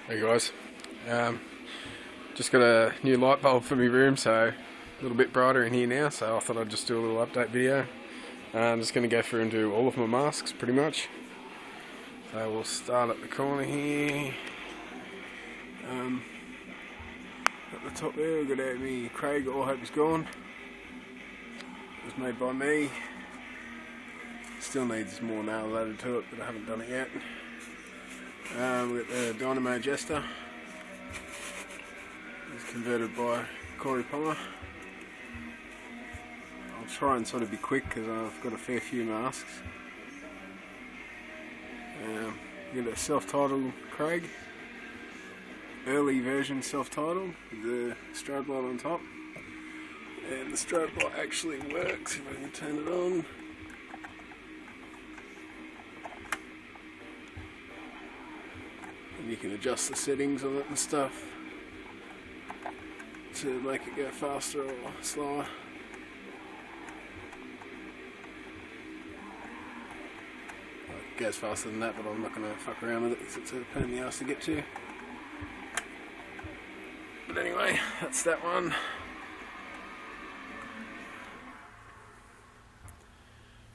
Hey guys, just got a new light bulb for my room, so a little bit brighter in here now, so I thought I'd just do a little update video. I'm just going to go through and do all of my masks pretty much. So we'll start at the corner here. At the top there we've got me Craig, All Hope Is Gone. It was made by me. Still needs more nails added to it, but I haven't done it yet. We've got the Dynamo Jester. It's converted by Corey Palmer. I'll try and sort of be quick because I've got a fair few masks. We've got a self-titled Craig. Early version self-titled with the strobe light on top. And the strobe light actually works if I can turn it on. And you can adjust the settings on it and stuff to make it go faster or slower. It goes faster than that, but I'm not going to fuck around with it because it's a pain in the ass to get to. But anyway, that's that one.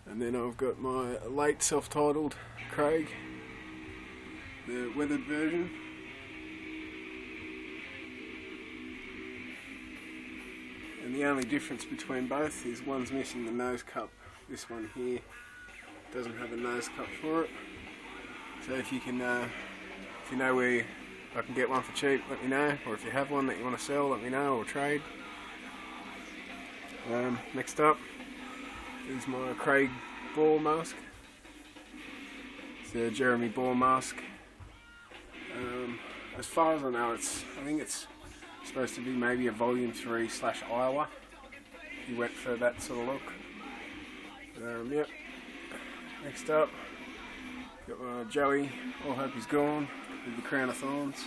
And then I've got my late self-titled Craig, the weathered version. And the only difference between both is one's missing the nose cup. This one here doesn't have a nose cup for it. So if you can, if you know where I can get one for cheap, let me know. Or if you have one that you want to sell, let me know, or trade. Next up is my Craig Ball mask. It's a Jeremy Ball mask. As far as I know, I think it's supposed to be maybe a Volume 3 / Iowa. If you went for that sort of look. Yep. Next up, got my Joey, All Hope Is Gone, with the Crown of Thorns.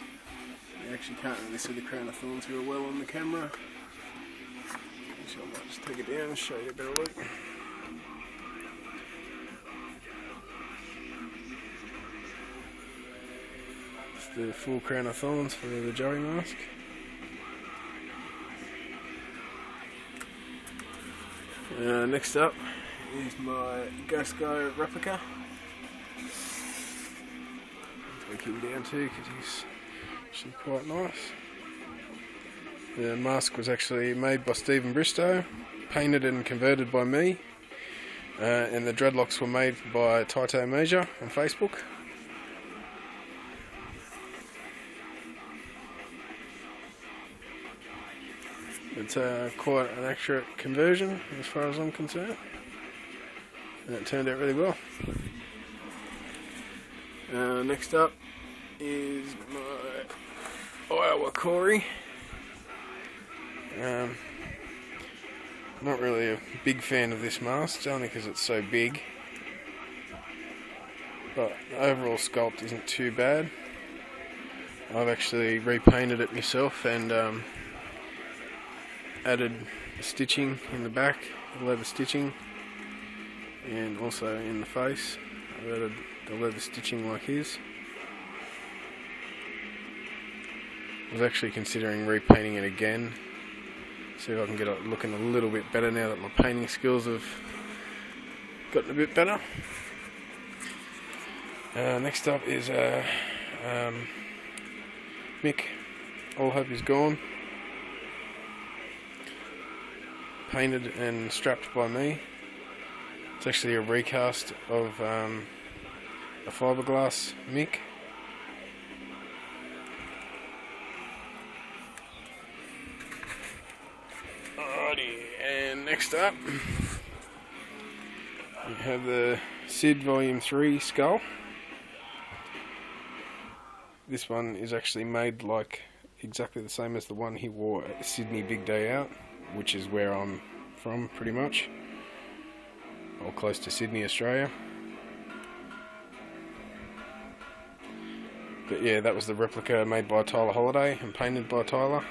You actually can't really see the Crown of Thorns real well on the camera. So I might just take it down and show you a better look. The full Crown of Thorns for the Joey mask. Next up is my Ghost Guy replica. Take him down too because he's actually quite nice. The mask was actually made by Stephen Bristow, painted and converted by me, and the dreadlocks were made by Taito Measure on Facebook. It's quite an accurate conversion as far as I'm concerned, and it turned out really well. Next up is my Iowa Corey. Not really a big fan of this mask, only because it's so big, but the overall sculpt isn't too bad. I've actually repainted it myself and added stitching in the back, leather stitching, and also in the face I've added the leather stitching like his. I was actually considering repainting it again, see if I can get it looking a little bit better now that my painting skills have gotten a bit better. Next up is Mick, All Hope Is Gone. Painted and strapped by me. It's actually a recast of a fiberglass Mick. Alrighty, and next up we have the Sid Volume 3 skull. This one is actually made like exactly the same as the one he wore at Sydney Big Day Out, which is where I'm from pretty much, or close to Sydney, Australia. But yeah, that was the replica made by Tyler Holiday and painted by Tyler.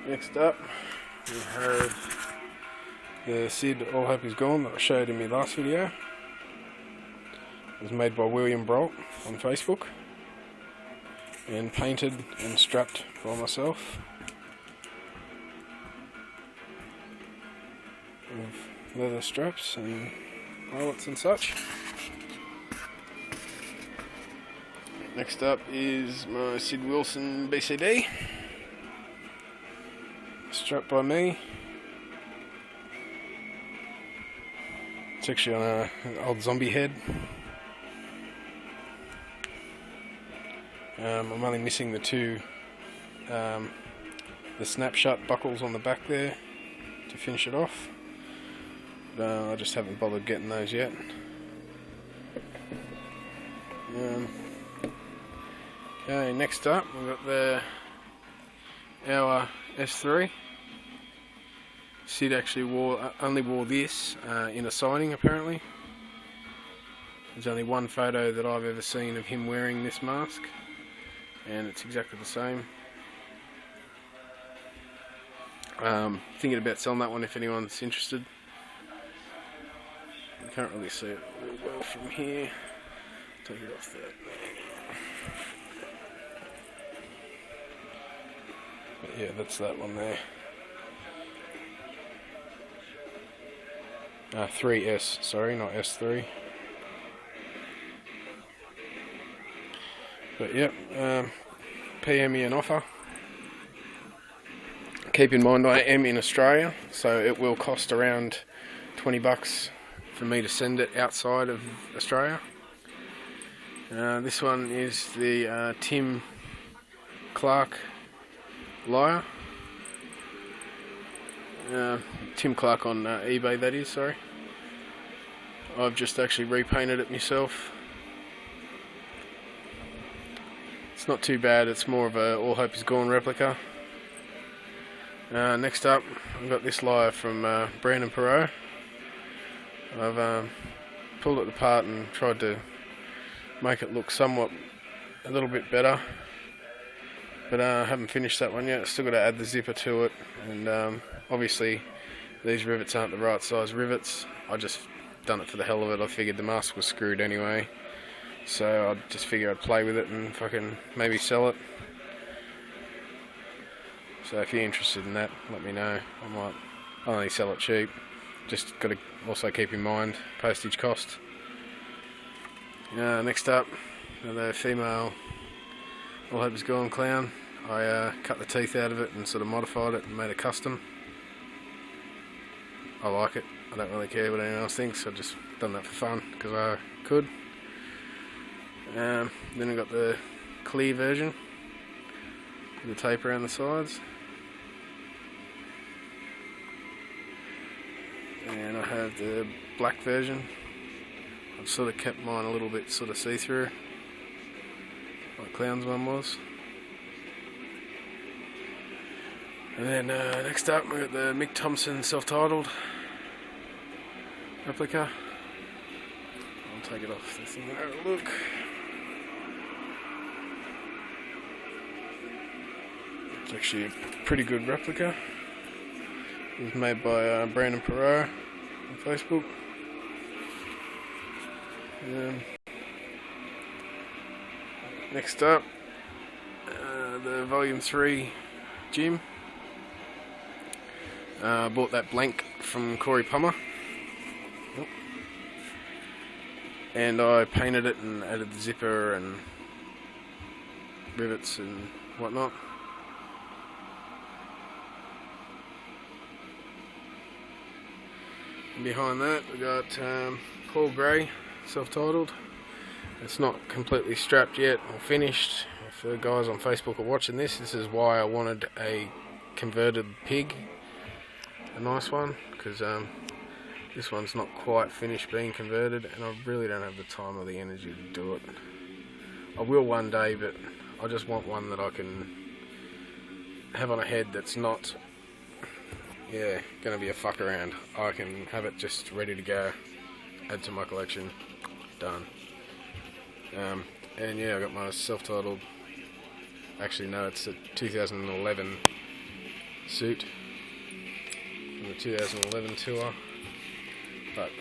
Next up we have the Sid All Hope Is Gone that I showed in my last video. It was made by William Brolt on Facebook and painted and strapped by myself with leather straps and eyelets and such. Next up is my Sid Wilson BCD, strapped by me. It's actually on an old zombie head. I'm only missing the two, the snapshot buckles on the back there to finish it off. I just haven't bothered getting those yet. Okay, next up we've got our S3. Sid actually only wore this in a signing apparently. There's only one photo that I've ever seen of him wearing this mask, and it's exactly the same. Thinking about selling that one if anyone's interested. You can't really see it really well from here. Take it off there. But yeah, that's that one there. 3S, sorry, not S3. But yep, PM me an offer. Keep in mind I am in Australia, so it will cost around $20 for me to send it outside of Australia. This one is the Tim Clark Lyre. Tim Clark on eBay, that is, sorry. I've just actually repainted it myself. It's not too bad, it's more of a All Hope Is Gone replica. Next up, I've got this lyre from Brandon Perot. I've pulled it apart and tried to make it look somewhat a little bit better, but I haven't finished that one yet. Still got to add the zipper to it, and obviously these rivets aren't the right size rivets. I just done it for the hell of it. I figured the mask was screwed anyway, so I just figured I'd play with it and fucking maybe sell it. So if you're interested in that, let me know. I'll only sell it cheap. Just got to also keep in mind postage cost. Next up, the female All Hope Is Gone clown. I cut the teeth out of it and sort of modified it and made it custom. I like it. I don't really care what anyone else thinks. I've just done that for fun because I could. Then I've got the clear version with the tape around the sides. And I have the black version. I've sort of kept mine a little bit sort of see-through, like Clown's one was. And then next up we've got the Mick Thompson self-titled replica. I'll take it off this thing and have a look. It's actually a pretty good replica. It was made by Brandon Perot on Facebook. Next up, the Volume 3 Jim. I bought that blank from Corey Pummer. And I painted it and added the zipper and rivets and whatnot. And behind that we got Paul Gray, self-titled. It's not completely strapped yet or finished. If the guys on Facebook are watching this is why I wanted a converted pig, a nice one, because this one's not quite finished being converted and I really don't have the time or the energy to do it. I will one day, but I just want one that I can have on a head that's not going to be a fuck around. I can have it just ready to go, add to my collection, done. And yeah, I got my self-titled, actually no, it's a 2011 suit from the 2011 tour. But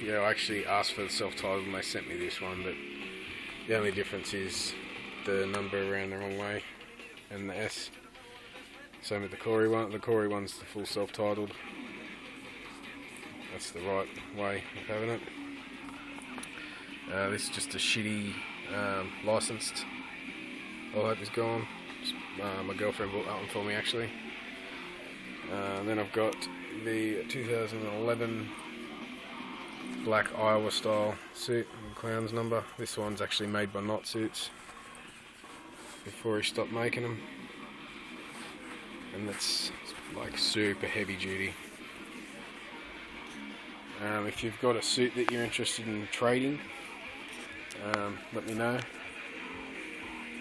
yeah, I actually asked for the self-titled and they sent me this one, but the only difference is the number around the wrong way and the S. Same with the Corey one. The Corey one's the full self-titled. That's the right way of having it. This is just a shitty licensed. All hope is gone. My girlfriend bought that one for me actually. Then I've got the 2011 black Iowa style suit, Clown's number. This one's actually made by Knot Suits before he stopped making them, and it's like super heavy duty. If you've got a suit that you're interested in trading, let me know.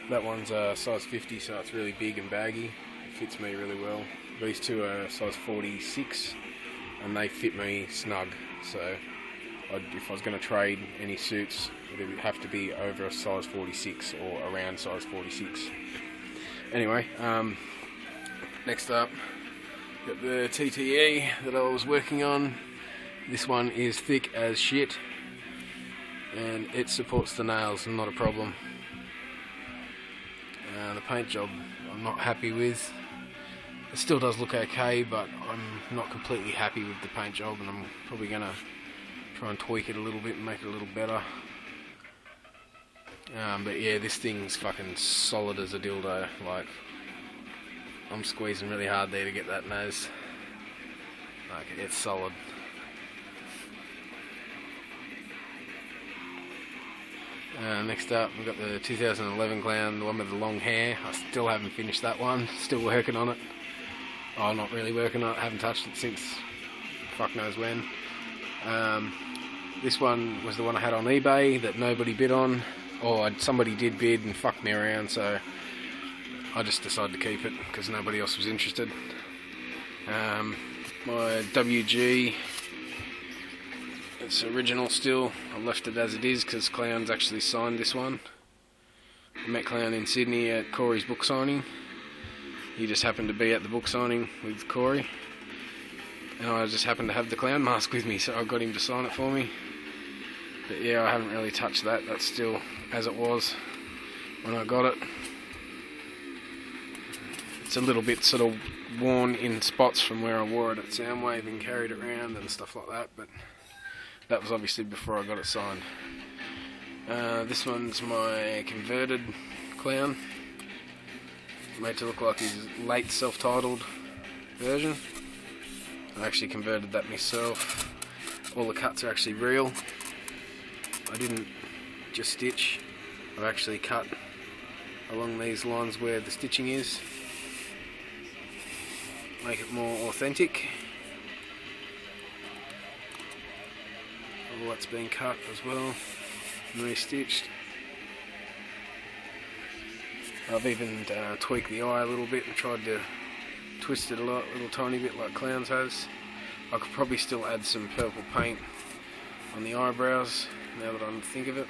That one's size 50, so it's really big and baggy. It fits me really well. These two are size 46 and they fit me snug, so if I was going to trade any suits, it would have to be over a size 46 or around size 46. Anyway, next up, got the TTE that I was working on. This one is thick as shit and it supports the nails, not a problem. The paint job I'm not happy with. It still does look okay, but I'm not completely happy with the paint job, and I'm probably going to try and tweak it a little bit and make it a little better. But yeah, this thing's fucking solid as a dildo. Like, I'm squeezing really hard there to get that nose. Like, it's solid. Next up, we've got the 2011 Clown, the one with the long hair. I still haven't finished that one, still working on it. Oh, not really working on it, haven't touched it since fuck knows when. This one was the one I had on eBay that nobody bid on, or somebody did bid and fucked me around, so I just decided to keep it because nobody else was interested. My WG, it's original still. I left it as it is because Clown's actually signed this one. I met Clown in Sydney at Corey's book signing. He just happened to be at the book signing with Corey, and I just happened to have the Clown mask with me, so I got him to sign it for me. But yeah, I haven't really touched that. That's still as it was when I got it. It's a little bit sort of worn in spots from where I wore it at Soundwave and carried it around and stuff like that, but that was obviously before I got it signed. This one's my converted Clown, made to look like his late self-titled version. I actually converted that myself. All the cuts are actually real. I didn't just stitch, I've actually cut along these lines where the stitching is. Make it more authentic. All that's been cut as well and re-stitched. I've even tweaked the eye a little bit and tried to twist it a little tiny bit like Clown's has. I could probably still add some purple paint on the eyebrows now that I think of it.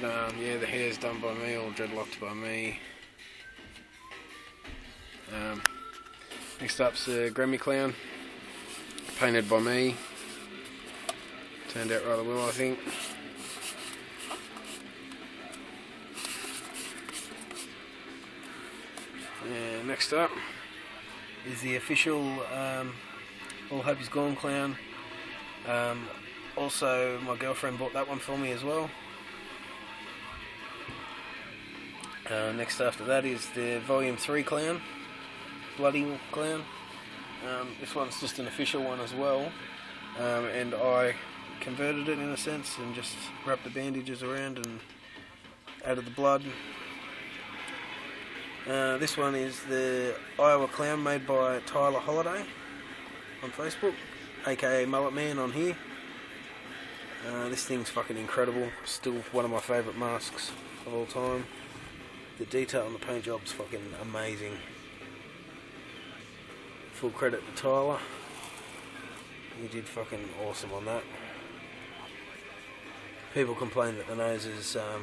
But yeah, the hair's done by me, all dreadlocked by me. Next up's the Grammy Clown, painted by me. Turned out rather well, I think. And next up is the official All Hope Is Gone Clown. Also, my girlfriend bought that one for me as well. Next after that is the Volume 3 Clown, Bloody Clown. This one's just an official one as well, and I converted it in a sense and just wrapped the bandages around and added the blood. This one is the Iowa Clown, made by Tyler Holiday on Facebook, aka Mullet Man on here. This thing's fucking incredible, still one of my favourite masks of all time. The detail on the paint job's fucking amazing. Full credit to Tyler, he did fucking awesome on that. People complain that the nose is a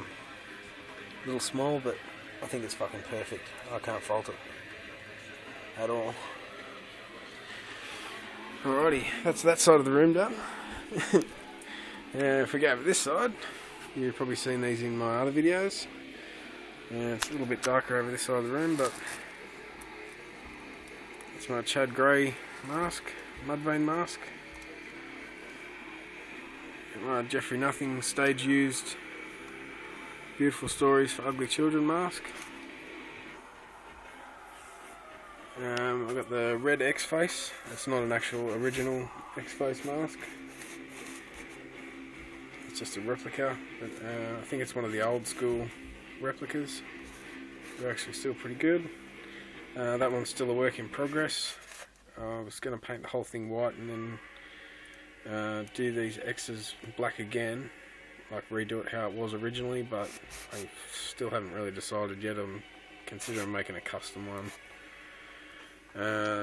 little small, but I think it's fucking perfect. I can't fault it at all. Alrighty, that's that side of the room done. If we go over this side, you've probably seen these in my other videos. It's a little bit darker over this side of the room, but it's my Chad Grey mask, Mudvayne mask. My Jeffrey Nothing stage used Beautiful Stories for Ugly Children mask. I've got the red X-Face. It's not an actual original X-Face mask. It's just a replica, but I think it's one of the old school replicas. They're actually still pretty good. That one's still a work in progress. I was going to paint the whole thing white and then do these X's black again, like redo it how it was originally, but I still haven't really decided yet. I'm considering making a custom one.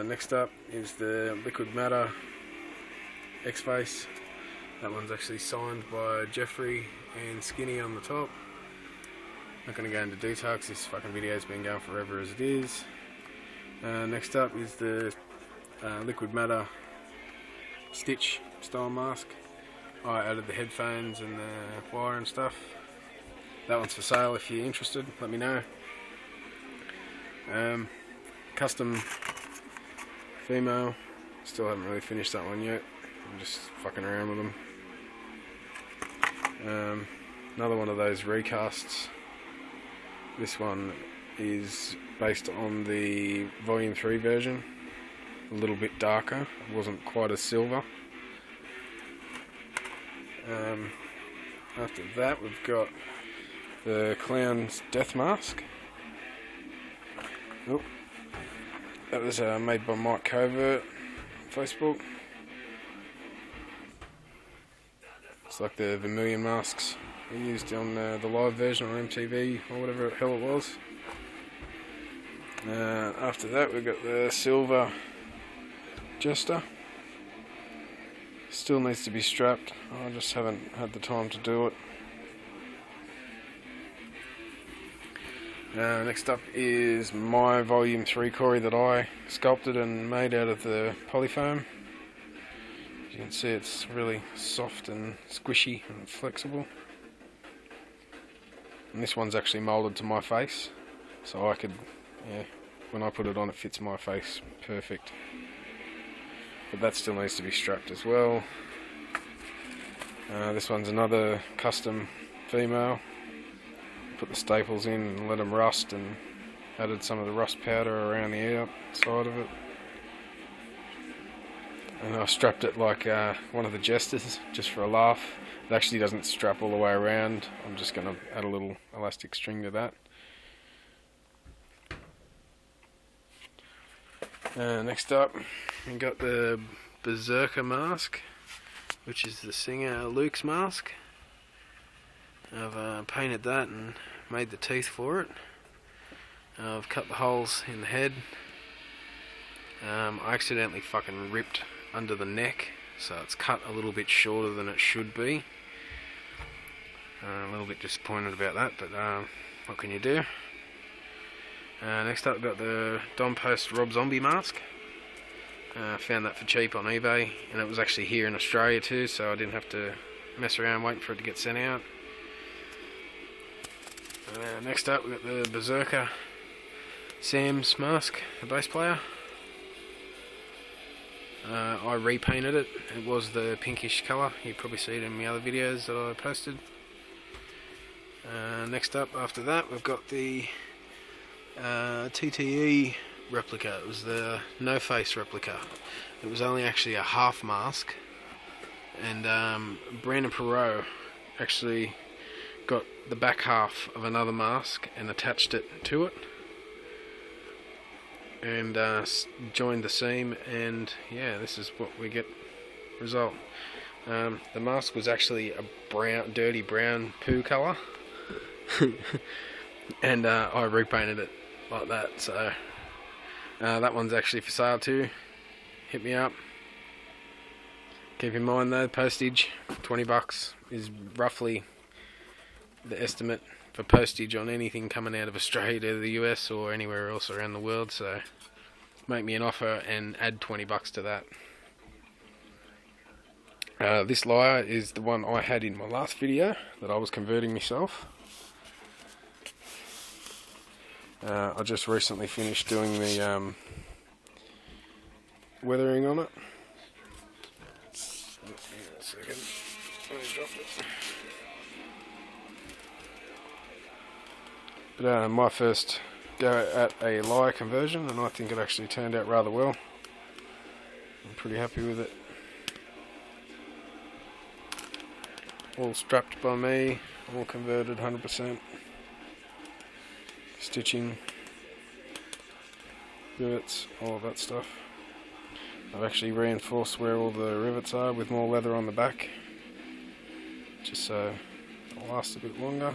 Next up is the Liquid Matter X-Face. That one's actually signed by Jeffrey and Skinny on the top. Not going to go into detail because this fucking video's been going forever as it is. Next up is the Liquid Matter Stitch style mask. I added the headphones and the wire and stuff. That one's for sale if you're interested, let me know. Custom female, still haven't really finished that one yet. I'm just fucking around with them. Another one of those recasts. This one is based on the Volume 3 version, a little bit darker, it wasn't quite as silver. After that we've got the Clown's Death Mask. Oh, that was made by Mike Covert on Facebook. It's like the Vermilion masks they used on the live version on MTV or whatever the hell it was. After that we've got the Silver Jester. Still needs to be strapped, I just haven't had the time to do it. Next up is my Volume 3 Cory that I sculpted and made out of the polyfoam. As you can see, it's really soft and squishy and flexible. And this one's actually moulded to my face, so I could, when I put it on, it fits my face perfect. But that still needs to be strapped as well. This one's another custom female. Put the staples in and let them rust, and added some of the rust powder around the outside of it. And I strapped it like one of the jesters, just for a laugh. It actually doesn't strap all the way around. I'm just going to add a little elastic string to that. Next up, we got the Berserker Mask, which is the singer Luke's mask. I've painted that and made the teeth for it. I've cut the holes in the head. I accidentally fucking ripped under the neck, so it's cut a little bit shorter than it should be. A little bit disappointed about that, but what can you do? Next up we've got the Don Post Rob Zombie mask. Found that for cheap on eBay, and it was actually here in Australia too, so I didn't have to mess around waiting for it to get sent out. Next up we've got the Berserker Sam's mask, the bass player. I repainted it. It was the pinkish colour. You probably see it in my other videos that I posted. Next up after that we've got the TTE replica. It was the no face replica. It was only actually a half mask, and Brandon Perot actually got the back half of another mask and attached it to it, and joined the seam, and yeah, this is what we get result. The mask was actually a brown, dirty brown poo colour, and I repainted it like that, so that one's actually for sale too. Hit me up. Keep in mind though, postage, $20 is roughly the estimate for postage on anything coming out of Australia to the US or anywhere else around the world, so make me an offer and add $20 to that. This lyre is the one I had in my last video that I was converting myself. I just recently finished doing the weathering on it. Hang on a second. I dropped it. But my first go at a lyre conversion, and I think it actually turned out rather well. I'm pretty happy with it. All strapped by me, all converted 100%. Stitching, rivets, all of that stuff. I've actually reinforced where all the rivets are with more leather on the back, just so it'll last a bit longer.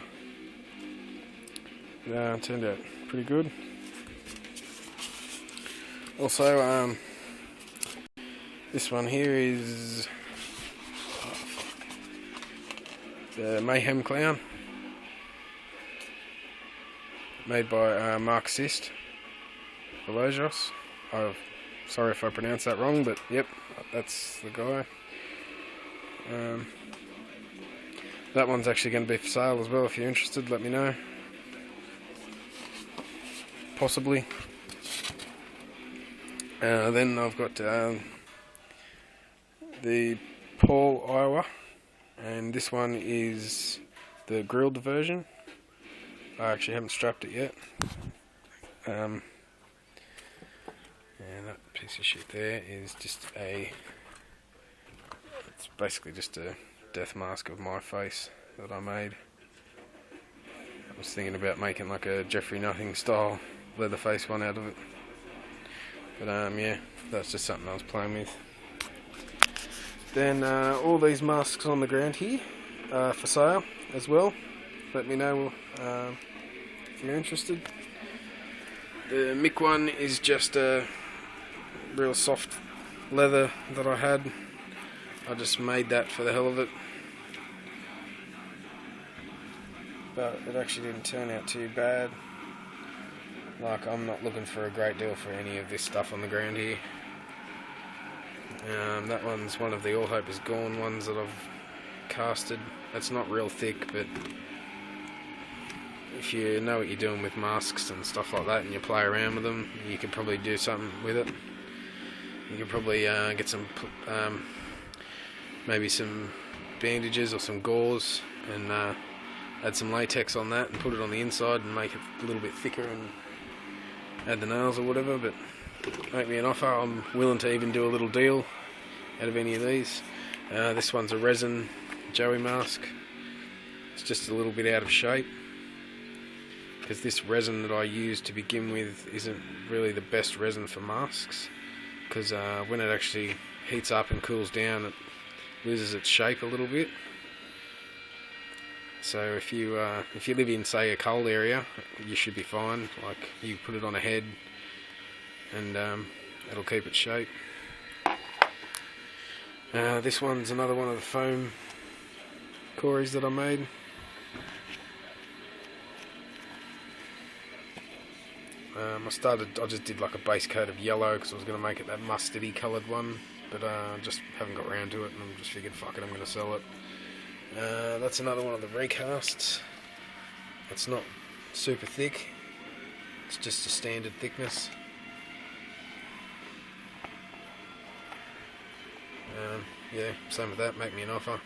Yeah, it turned out pretty good. Also, this one here is the Mayhem Clam, made by Mark Sist, Velojos. Sorry if I pronounced that wrong, but yep, that's the guy. That one's actually going to be for sale as well. If you're interested, let me know. Possibly. Then I've got the Paul Iowa, and this one is the grilled version. I actually haven't strapped it yet. And that piece of shit there is just it's basically just a death mask of my face that I made. I was thinking about making like a Jeffrey Nothing style Leatherface one out of it. But yeah, that's just something I was playing with. Then all these masks on the ground here are for sale as well. Let me know if you're interested. The Mick one is just a real soft leather that I had. I just made that for the hell of it. But it actually didn't turn out too bad. Like, I'm not looking for a great deal for any of this stuff on the ground here. That one's one of the All Hope Is Gone ones that I've casted. It's not real thick, but if you know what you're doing with masks and stuff like that and you play around with them, you could probably do something with it. You could probably get some, maybe some bandages or some gauze and add some latex on that and put it on the inside and make it a little bit thicker and add the nails or whatever. But make me an offer, I'm willing to even do a little deal out of any of these. This one's a Resin Joey mask. It's just a little bit out of shape because this resin that I used to begin with isn't really the best resin for masks, because when it actually heats up and cools down, it loses its shape a little bit. So if you live in, say, a cold area, you should be fine. Like, you put it on a head and it'll keep its shape. This one's another one of the foam cories that I made. I just did like a base coat of yellow because I was going to make it that mustardy coloured one, but I just haven't got around to it, and I just figured, fuck it, I'm going to sell it. That's another one of the recasts. It's not super thick, it's just a standard thickness. Yeah, same with that, make me an offer.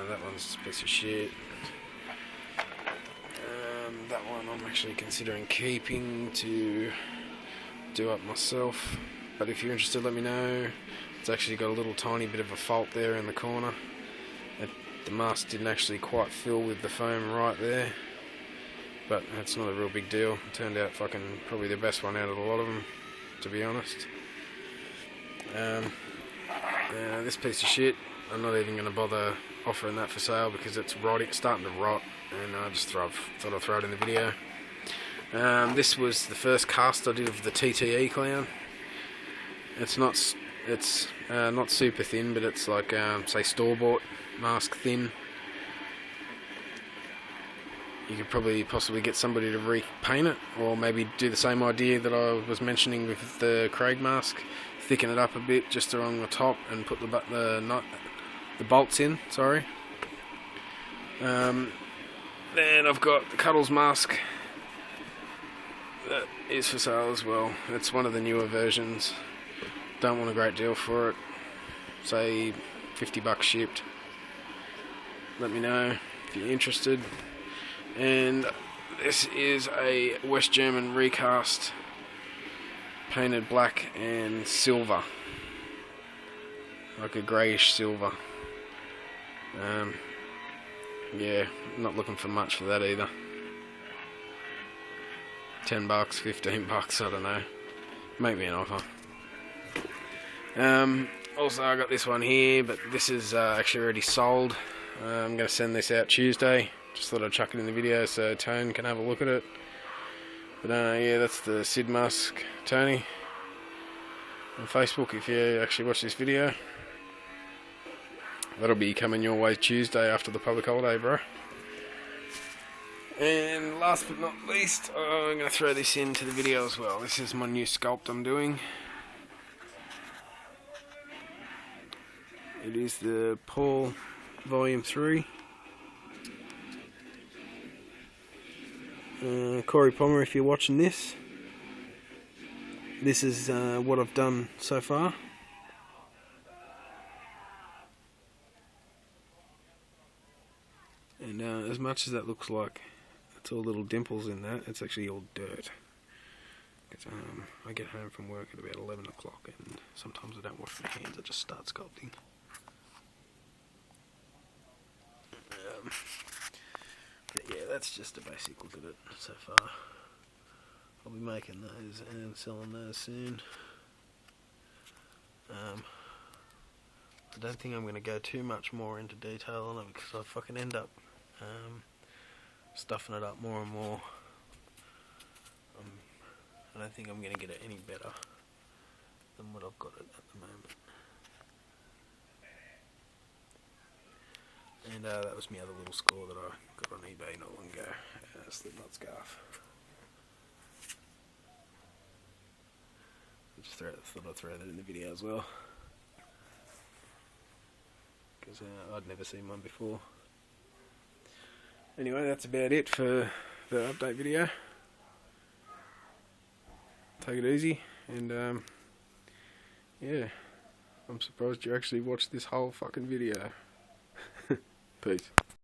That one's a piece of shit. That one I'm actually considering keeping to do up myself, but if you're interested, let me know. It's actually got a little tiny bit of a fault there in the corner. The mask didn't actually quite fill with the foam right there, but it's not a real big deal. It turned out fucking probably the best one out of a lot of them, to be honest. This piece of shit, I'm not even going to bother offering that for sale because it's starting to rot, and I just thought I'd throw it in the video. This was the first cast I did of the TTE clown. It's not super thin, but it's like say store-bought mask thin. you could probably possibly get somebody to repaint it, or maybe do the same idea that I was mentioning with the Craig mask, thicken it up a bit just along the top and put the bolts in. Sorry. Then I've got the Cuddles Mask. That is for sale as well. It's one of the newer versions. Don't want a great deal for it. Say $50 shipped. Let me know if you're interested. And this is a West German recast, painted black and silver, like a greyish silver. Yeah, not looking for much for that either. $10, $15, I don't know. Make me an offer. Also, I got this one here, but this is actually already sold. I'm going to send this out Tuesday. Just thought I'd chuck it in the video so Tone can have a look at it. But yeah, that's the Sid Mask, Tony, on Facebook if you actually watch this video. That'll be coming your way Tuesday after the public holiday, bro. And last but not least, I'm going to throw this into the video as well. This is my new sculpt I'm doing. It is the Paul Volume 3. Corey Palmer, if you're watching this, this is what I've done so far. And as much as that looks like it's all little dimples in that, it's actually all dirt. I get home from work at about 11 o'clock and sometimes I don't wash my hands, I just start sculpting. But yeah, that's just a basic look at it so far. I'll be making those and selling those soon. I don't think I'm going to go too much more into detail on it because I fucking end up stuffing it up more and more. I don't think I'm going to get it any better than what I've got it at the moment. And that was my other little score that I got on eBay not long ago. Slipknot scarf. I just thought I'd throw that in the video as well, because I'd never seen one before. Anyway, that's about it for the update video. Take it easy, and yeah, I'm surprised you actually watched this whole fucking video. Peace.